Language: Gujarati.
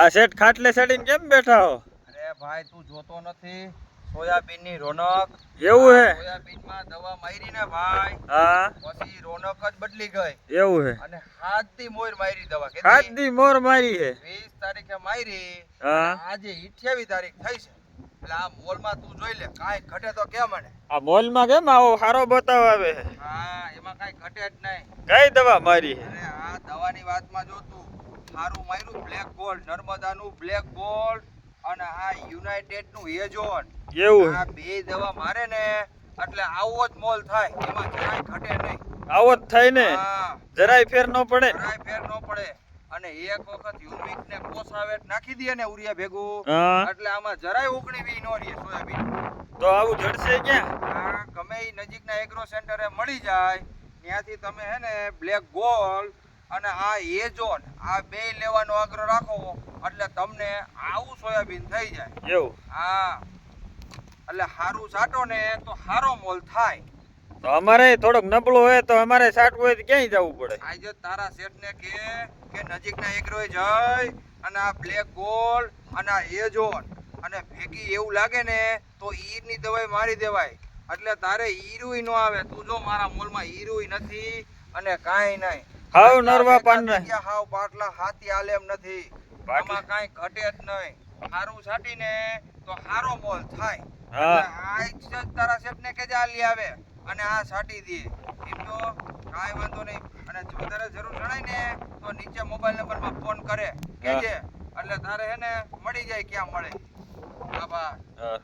આ શેઠ ખાટલે ચડીને કેમ બેઠા હો? અરે ભાઈ તું જોતો નથી સોયાબીન ની રોનક? એવું હે? સોયાબીન માં દવા મારી ને ભાઈ, હા પછી રોનક જ બદલી ગઈ. એવું હે? અને 7 દી મોર મારી દવા. 7 દી મોર મારી હે? 20 તારીખે મારી. હા આજે 28 તારીખ થઈ છે. એટલે આ મોલ માં તું જોઈ લે, કાઈ ઘટે તો કે મને. આ મોલ માં કેમ આવો સારો બતાવ આવે હે? હા એમાં કાઈ ઘટે જ નહીં. કઈ દવા મારી હે? અરે આ દવાની વાતમાં જો તું સારું માર્યું બ્લેક ગોલ્ડ, નર્મદાનું બ્લેક ગોલ્ડ અને આ યુનાઇટેડ નું એજોન. એવું આ બે દવા મારે ને એટલે આવો જ મોલ થાય, એમાં જરાય ઘટે નહીં. આવો જ થાય ને? હા જરાય ફેર ન પડે? જરાય ફેર ન પડે. અને એક વખત યુમિક ને કોસાવેટ નાખી દે ને ઉરિયા ભેગું, હા એટલે આમાં જરાય ઉગણી બી ન રહે સોયાબીન. તો આવું જડશે ક્યાં? આ ગમે ઈ નજીકના એગ્રો સેન્ટરે મળી જાય, ત્યાંથી તમે હે ને બ્લેક ગોલ્ડ અને આ એજોન આ બે લેવાનો આગ્રહ રાખો એટલે તમને આવું સોયાબીન થઈ જાય. એવું? હા એટલે હારું સાટો ને તો હારો મોલ થાય. તો અમારે થોડોક નબળો હોય તો અમારે સાટવું હોય તો ક્યાંય જવું પડે? આજે તારા શેઠને કે નજીકના એગ્રોએ જઈ અને આ બ્લેક ગોલ્ડ અને આ એજોન અને ભેગી એવું લાગે ને તો ઈરની દવાઈ મારી દેવાય, એટલે તારે ઈરુય ન આવે. તું જો મારા મોલમાં ઈરુય નથી અને કાંઈ નહીં. હાવ નરવા પાન હાવ પાટલા હાથી આલે એમ નથી. આમાં કાંઈ ઘટે જ નહીં. હારું છાટીને તો હારો મોલ થાય. હા આ જ તારા શેઠને કે જ આ લઈ આવે અને આ છાટી દે. એમ તો કાંઈ વાંધો નહીં. અને વધારે જરૂર જણાય ને તો નીચે મોબાઈલ નંબરમાં ફોન કરે કેજે, એટલે તારે હે ને મળી જાય ક્યાં મળે. આભાર. હા